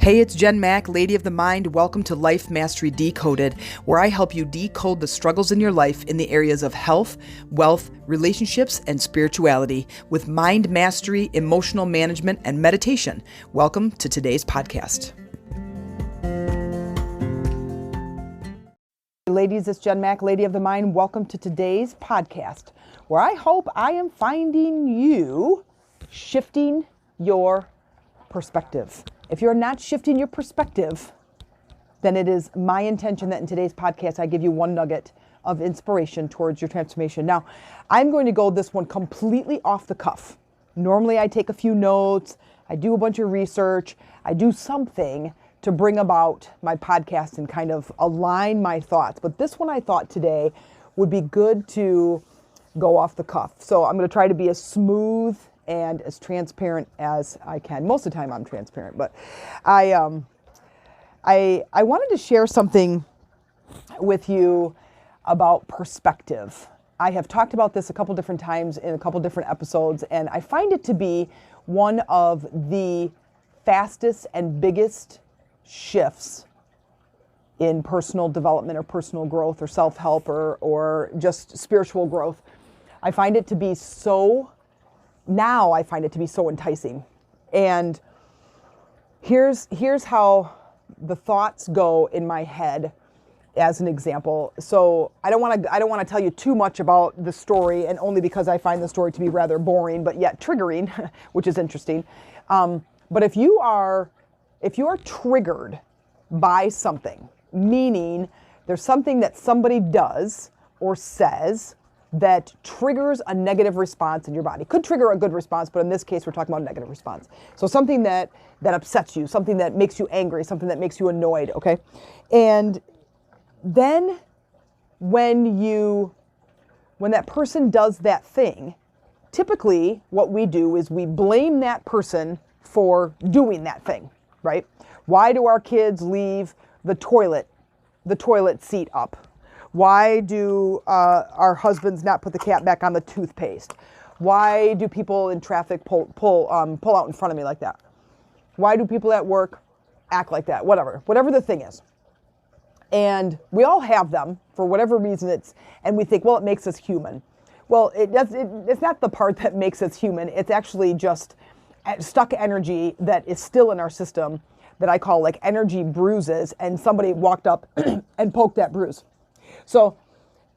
Hey, it's Jen Mack, Lady of the Mind. Welcome to Life Mastery Decoded, where I help you decode the struggles in your life in the areas of health, wealth, relationships, and spirituality with mind mastery, emotional management, and meditation. Welcome to today's podcast. Ladies, it's Jen Mack, Lady of the Mind. Welcome to today's podcast, where I hope I am finding you shifting your perspective. If you're not shifting your perspective, then it is my intention that in today's podcast, I give you one nugget of inspiration towards your transformation. Now, I'm going to go this one completely off the cuff. Normally, I take a few notes, I do a bunch of research, I do something to bring about my podcast and kind of align my thoughts. But this one I thought today would be good to go off the cuff. So I'm going to try to be as smooth and as transparent as I can. Most of the time I'm transparent, but I wanted to share something with you about perspective. I have talked about this a couple different times in a couple different episodes, and I find it to be one of the fastest and biggest shifts in personal development or personal growth or self-help or just spiritual growth. I find it to be so enticing. And here's how the thoughts go in my head as an example. So I don't want to tell you too much about the story, and only because I find the story to be rather boring but yet triggering, which is interesting. But if you are triggered by something, meaning there's something that somebody does or says that triggers a negative response in your body. Could trigger a good response, but in this case, we're talking about a negative response. So something that upsets you, something that makes you angry, something that makes you annoyed, okay? And then when that person does that thing, typically what we do is we blame that person for doing that thing, right? Why do our kids leave the toilet seat up? Why do our husbands not put the cap back on the toothpaste? Why do people in traffic pull out in front of me like that? Why do people at work act like that? Whatever the thing is. And we all have them for whatever reason and we think, well, it makes us human. Well, it's not the part that makes us human. It's actually just stuck energy that is still in our system that I call like energy bruises, and somebody walked up and poked that bruise. So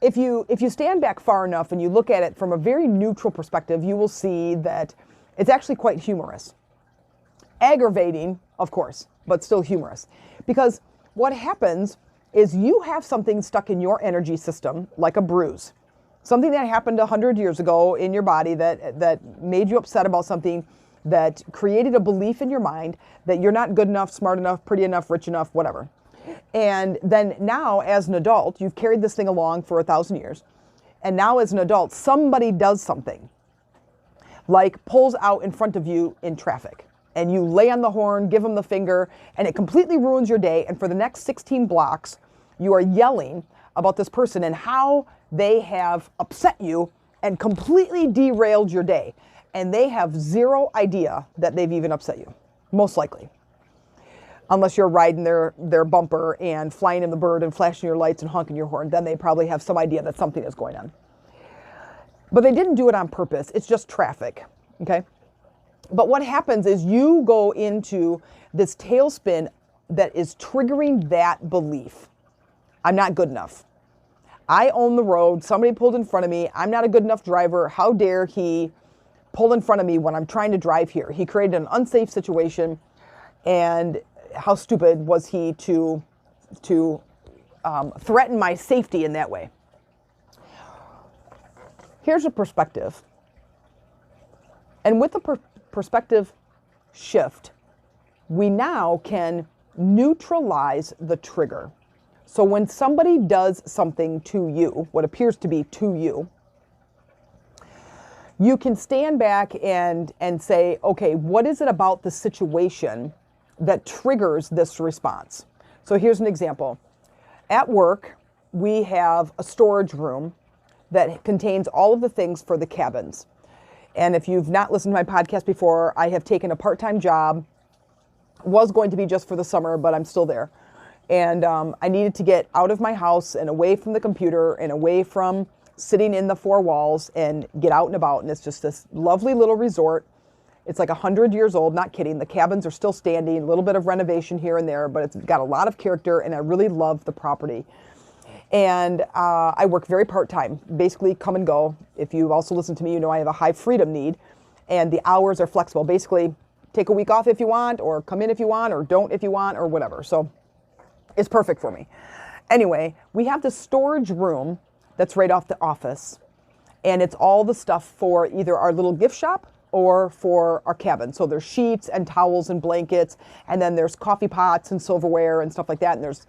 if you stand back far enough and you look at it from a very neutral perspective, you will see that it's actually quite humorous. Aggravating, of course, but still humorous. Because what happens is you have something stuck in your energy system, like a bruise. Something that happened 100 years ago in your body that made you upset about something, that created a belief in your mind that you're not good enough, smart enough, pretty enough, rich enough, whatever. And then now as an adult, you've carried this thing along for 1,000 years. And now as an adult, somebody does something, like pulls out in front of you in traffic. And you lay on the horn, give them the finger, and it completely ruins your day. And for the next 16 blocks, you are yelling about this person and how they have upset you and completely derailed your day. And they have zero idea that they've even upset you, most likely. Unless you're riding their bumper and flying in the bird and flashing your lights and honking your horn, then they probably have some idea that something is going on. But they didn't do it on purpose. It's just traffic, okay? But what happens is you go into this tailspin that is triggering that belief. I'm not good enough. I own the road. Somebody pulled in front of me. I'm not a good enough driver. How dare he pull in front of me when I'm trying to drive here? He created an unsafe situation, and how stupid was he to threaten my safety in that way? Here's a perspective. And with the perspective shift, we now can neutralize the trigger. So when somebody does something to you, what appears to be to you, you can stand back and say, okay, what is it about the situation that triggers this response? So here's an example. At work, we have a storage room that contains all of the things for the cabins. And if you've not listened to my podcast before, I have taken a part-time job Was going to be just for the summer, but I'm still there. And I needed to get out of my house and away from the computer and away from sitting in the four walls and get out and about. And it's just this lovely little resort. It's like 100 years old, not kidding. The cabins are still standing, a little bit of renovation here and there, but it's got a lot of character, and I really love the property. And I work very part-time, basically come and go. If you also listen to me, you know I have a high freedom need, and the hours are flexible. Basically, take a week off if you want, or come in if you want, or don't if you want, or whatever. So it's perfect for me. Anyway, we have this storage room that's right off the office, and it's all the stuff for either our little gift shop or for our cabin. So there's sheets and towels and blankets, and then there's coffee pots and silverware and stuff like that, and there's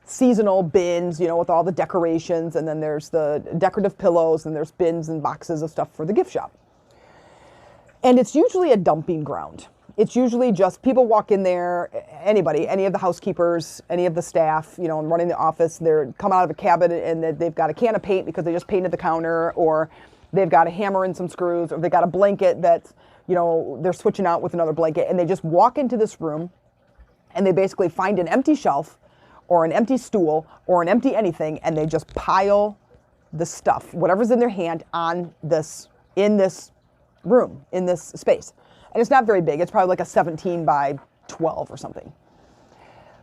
seasonal bins, you know, with all the decorations, and then there's the decorative pillows, and there's bins and boxes of stuff for the gift shop. And it's usually a dumping ground. It's usually just people walk in there, anybody, any of the housekeepers, any of the staff, you know, and running the office, they're come out of a cabin and they've got a can of paint because they just painted the counter, or they've got a hammer and some screws, or they've got a blanket that, you know, they're switching out with another blanket, and they just walk into this room and they basically find an empty shelf or an empty stool or an empty anything, and they just pile the stuff, whatever's in their hand, on this, in this room, in this space. And it's not very big. It's probably like a 17 by 12 or something.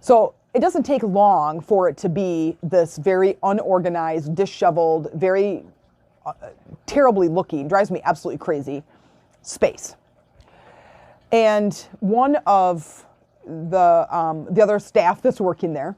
So it doesn't take long for it to be this very unorganized, disheveled, very terribly looking, drives me absolutely crazy space. And one of the other staff that's working there,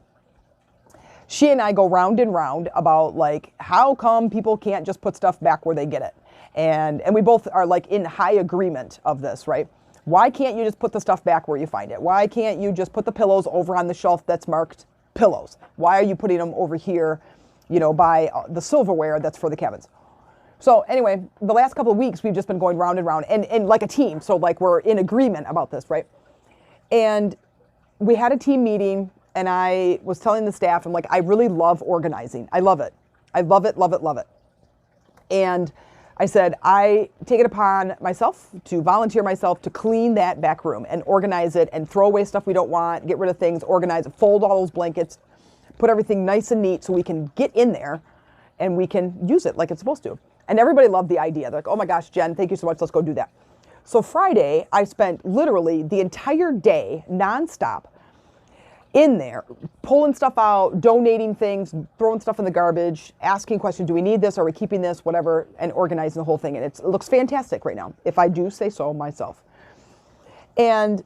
she and I go round and round about, like, how come people can't just put stuff back where they get it? And we both are like in high agreement of this, right? Why can't you just put the stuff back where you find it? Why can't you just put the pillows over on the shelf that's marked pillows? Why are you putting them over here, you know, by the silverware that's for the cabins? So anyway, the last couple of weeks, we've just been going round and round, and like a team. So like we're in agreement about this, right? And we had a team meeting, and I was telling the staff, I'm like, I really love organizing. I love it. I love it, love it, love it. And I said, I take it upon myself to volunteer myself to clean that back room and organize it and throw away stuff we don't want, get rid of things, organize it, fold all those blankets, put everything nice and neat so we can get in there and we can use it like it's supposed to. And everybody loved the idea. They're like, oh my gosh, Jen, thank you so much. Let's go do that. So Friday, I spent literally the entire day nonstop in there, pulling stuff out, donating things, throwing stuff in the garbage, asking questions, do we need this, are we keeping this, whatever, and organizing the whole thing. And it looks fantastic right now, if I do say so myself. And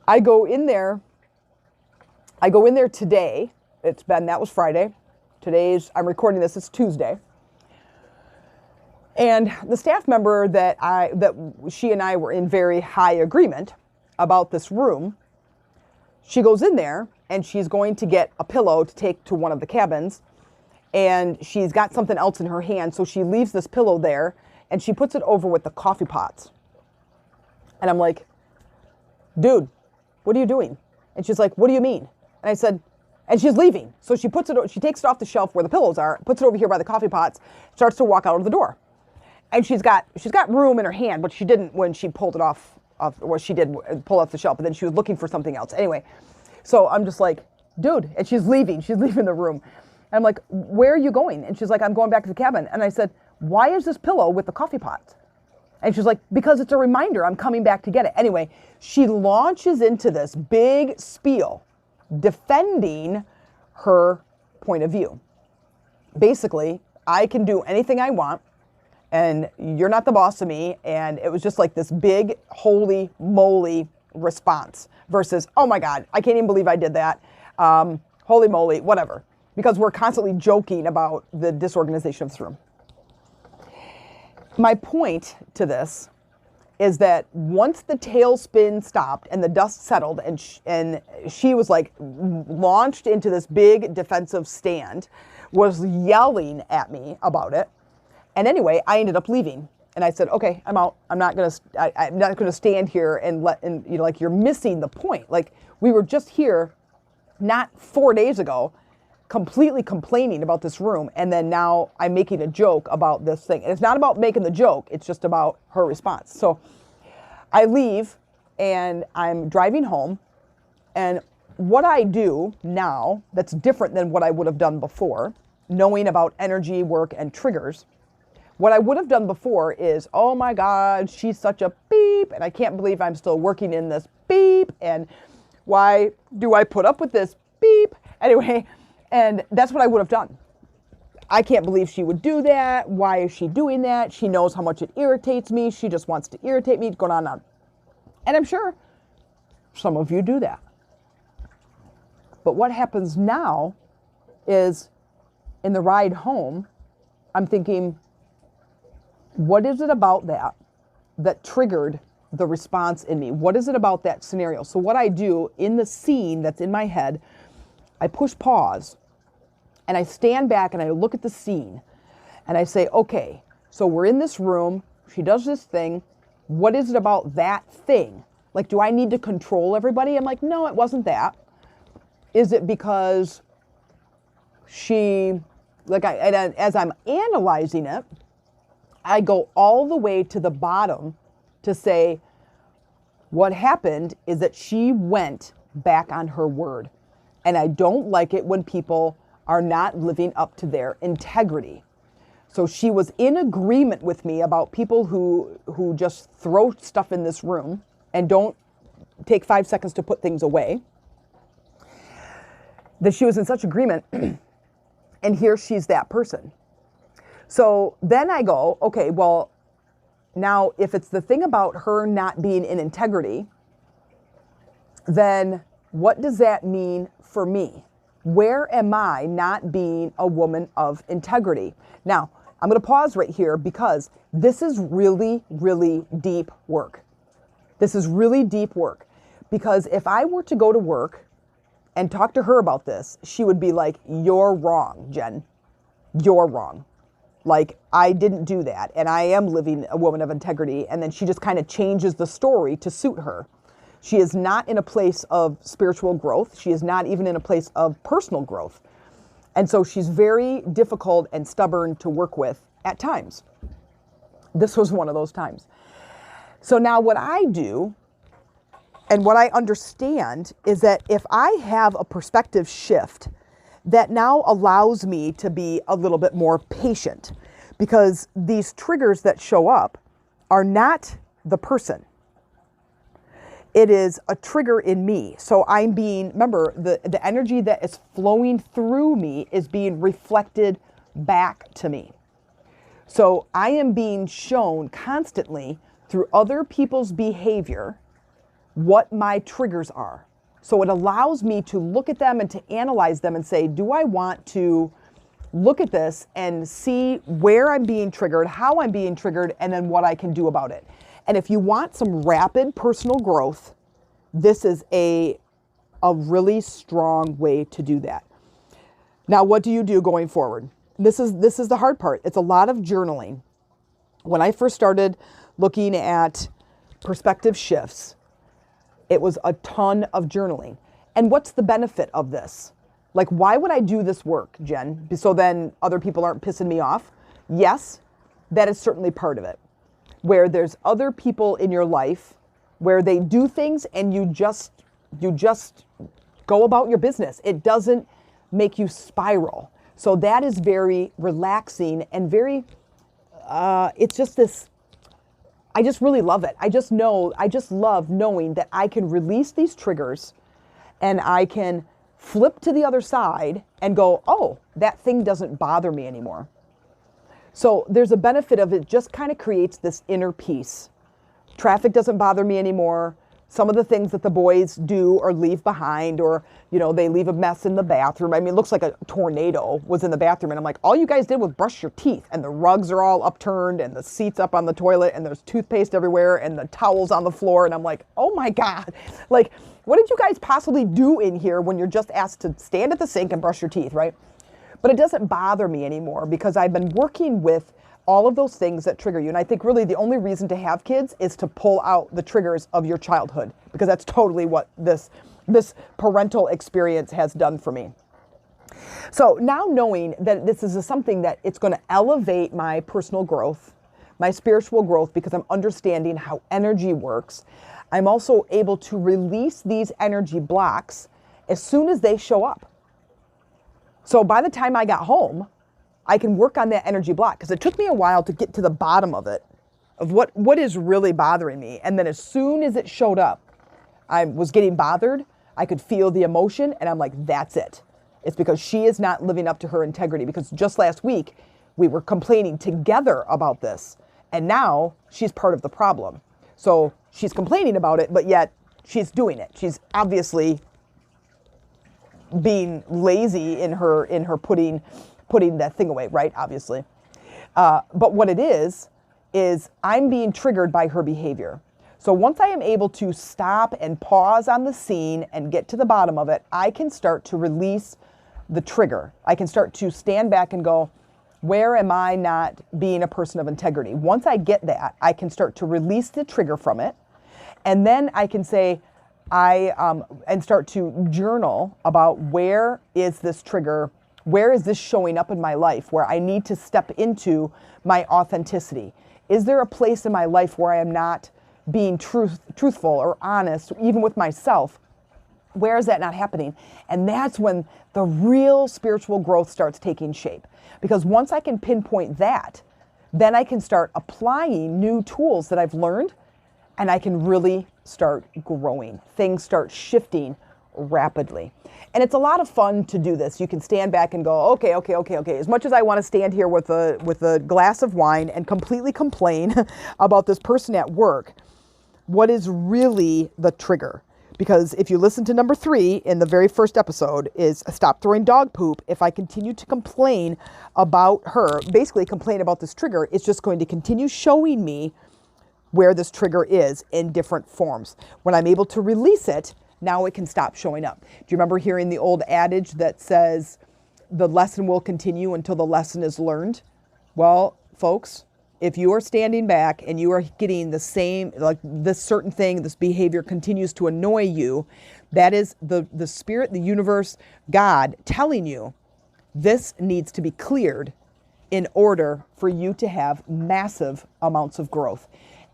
I go in there today. That was Friday. I'm recording this, it's Tuesday. And the staff member that she and I were in very high agreement about this room, she goes in there and she's going to get a pillow to take to one of the cabins, and she's got something else in her hand. So she leaves this pillow there and she puts it over with the coffee pots. And I'm like, dude, what are you doing? And she's like, what do you mean? And I said, and she's leaving. So she takes it off the shelf where the pillows are, puts it over here by the coffee pots, starts to walk out of the door. And she's got room in her hand, but she didn't when she pulled it off, or she did pull off the shelf, but then she was looking for something else. Anyway, so I'm just like, dude, and she's leaving the room. And I'm like, where are you going? And she's like, I'm going back to the cabin. And I said, why is this pillow with the coffee pots? And she's like, because it's a reminder, I'm coming back to get it. Anyway, she launches into this big spiel defending her point of view. Basically, I can do anything I want, and you're not the boss of me. And it was just like this big holy moly response versus, oh my God, I can't even believe I did that. Holy moly, whatever. Because we're constantly joking about the disorganization of this room. My point to this is that once the tailspin stopped and the dust settled, and she was like launched into this big defensive stand, was yelling at me about it. And anyway, I ended up leaving, and I said, okay, I'm out. I'm not gonna stand here and you know, like, you're missing the point. Like, we were just here not 4 days ago completely complaining about this room, and then now I'm making a joke about this thing. And it's not about making the joke, it's just about her response. So I leave, and I'm driving home, and what I do now that's different than what I would have done before, knowing about energy work and triggers. What I would have done before is, oh my God, she's such a beep, and I can't believe I'm still working in this beep, and why do I put up with this beep? Anyway, and that's what I would have done. I can't believe she would do that. Why is she doing that? She knows how much it irritates me. She just wants to irritate me, going on and on. And I'm sure some of you do that. But what happens now is in the ride home, I'm thinking, what is it about that triggered the response in me? What is it about that scenario? So what I do in the scene that's in my head, I push pause and I stand back and I look at the scene and I say, okay, so we're in this room. She does this thing. What is it about that thing? Like, do I need to control everybody? I'm like, no, it wasn't that. Is it because she, as I'm analyzing it, I go all the way to the bottom to say, what happened is that she went back on her word. And I don't like it when people are not living up to their integrity. So she was in agreement with me about people who just throw stuff in this room and don't take 5 seconds to put things away. That she was in such agreement, and here she's that person. So then I go, okay, well, now if it's the thing about her not being in integrity, then what does that mean for me? Where am I not being a woman of integrity? Now, I'm going to pause right here because this is really, really deep work. This is really deep work because if I were to go to work and talk to her about this, she would be like, you're wrong, Jen. You're wrong. Like, I didn't do that, and I am living a woman of integrity, and then she just kind of changes the story to suit her. She is not in a place of spiritual growth. She is not even in a place of personal growth. And so she's very difficult and stubborn to work with at times. This was one of those times. So now what I do and what I understand is that if I have a perspective shift that now allows me to be a little bit more patient, because these triggers that show up are not the person. It is a trigger in me. So I'm being, remember, the energy that is flowing through me is being reflected back to me. So I am being shown constantly through other people's behavior what my triggers are. So it allows me to look at them and to analyze them and say, do I want to look at this and see where I'm being triggered, how I'm being triggered, and then what I can do about it. And if you want some rapid personal growth, this is a really strong way to do that. Now, what do you do going forward? This is the hard part. It's a lot of journaling. When I first started looking at perspective shifts, it was a ton of journaling. And what's the benefit of this? Like, why would I do this work, Jen? So then other people aren't pissing me off? Yes, that is certainly part of it. Where there's other people in your life where they do things and you just go about your business. It doesn't make you spiral. So that is very relaxing and very, it's just this, I just really love it. I just love knowing that I can release these triggers and I can flip to the other side and go, oh, that thing doesn't bother me anymore. So there's a benefit of it, just kind of creates this inner peace. Traffic doesn't bother me anymore. Some of the things that the boys do or leave behind, or, they leave a mess in the bathroom. I mean, it looks like a tornado was in the bathroom. And I'm like, all you guys did was brush your teeth, and the rugs are all upturned and the seats up on the toilet and there's toothpaste everywhere and the towels on the floor. And I'm like, oh my God, like, what did you guys possibly do in here when you're just asked to stand at the sink and brush your teeth, right? But it doesn't bother me anymore because I've been working with all of those things that trigger you. And I think really the only reason to have kids is to pull out the triggers of your childhood, because that's totally what this parental experience has done for me. So now knowing that this is something that it's going to elevate my personal growth, my spiritual growth because I'm understanding how energy works. I'm also able to release these energy blocks as soon as they show up. So by the time I got home, I can work on that energy block, because it took me a while to get to the bottom of it, of what is really bothering me. And then as soon as it showed up, I was getting bothered. I could feel the emotion, and I'm like, that's it. It's because she is not living up to her integrity. Because just last week, we were complaining together about this, and now she's part of the problem. So she's complaining about it, but yet she's doing it. She's obviously being lazy in her putting that thing away, right? Obviously. But what it is I'm being triggered by her behavior. So once I am able to stop and pause on the scene and get to the bottom of it, I can start to release the trigger. I can start to stand back and go, where am I not being a person of integrity? Once I get that, I can start to release the trigger from it. And then I can say, and start to journal about, where is this trigger? Where is this showing up in my life where I need to step into my authenticity? Is there a place in my life where I am not being truthful or honest, even with myself? Where is that not happening? And that's when the real spiritual growth starts taking shape. Because once I can pinpoint that, then I can start applying new tools that I've learned, and I can really start growing. Things start shifting rapidly. And it's a lot of fun to do this. You can stand back and go, okay. As much as I want to stand here with a glass of wine and completely complain about this person at work, what is really the trigger? Because if you listen to number 3 in the very first episode, is stop throwing dog poop. If I continue to complain about her, basically complain about this trigger, it's just going to continue showing me where this trigger is in different forms. When I'm able to release it, now it can stop showing up. Do you remember hearing the old adage that says the lesson will continue until the lesson is learned? Well, folks, if you are standing back and you are getting the same, like this certain thing, this behavior continues to annoy you, that is the spirit, the universe, God telling you this needs to be cleared in order for you to have massive amounts of growth.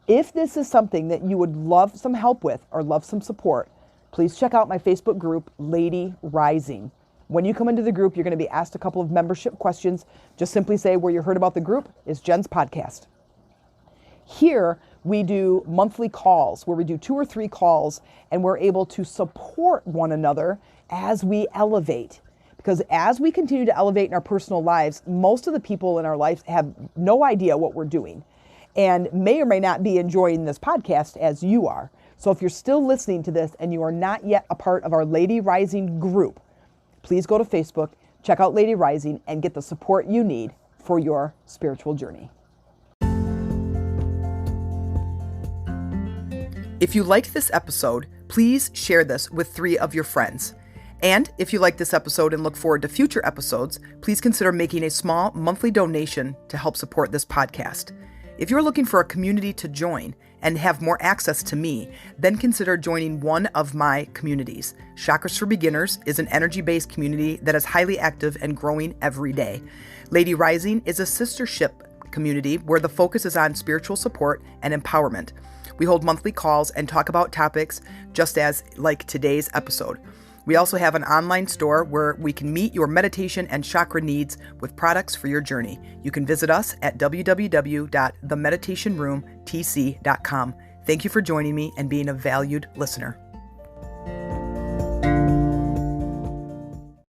If this is something that you would love some help with or love some support, please check out my Facebook group, Lady Rising. When you come into the group, you're going to be asked a couple of membership questions. Just simply say where you heard about the group is Jen's podcast. Here, we do monthly calls where we do 2 or 3 calls, and we're able to support one another as we elevate. Because as we continue to elevate in our personal lives, most of the people in our lives have no idea what we're doing and may or may not be enjoying this podcast as you are. So if you're still listening to this and you are not yet a part of our Lady Rising group, please go to Facebook, check out Lady Rising, and get the support you need for your spiritual journey. If you liked this episode, please share this with 3 of your friends. And if you like this episode and look forward to future episodes, please consider making a small monthly donation to help support this podcast. If you're looking for a community to join and have more access to me, then consider joining one of my communities. Chakras for Beginners is an energy-based community that is highly active and growing every day. Lady Rising is a sistership community where the focus is on spiritual support and empowerment. We hold monthly calls and talk about topics just as like today's episode. We also have an online store where we can meet your meditation and chakra needs with products for your journey. You can visit us at www.themeditationroomtc.com. Thank you for joining me and being a valued listener.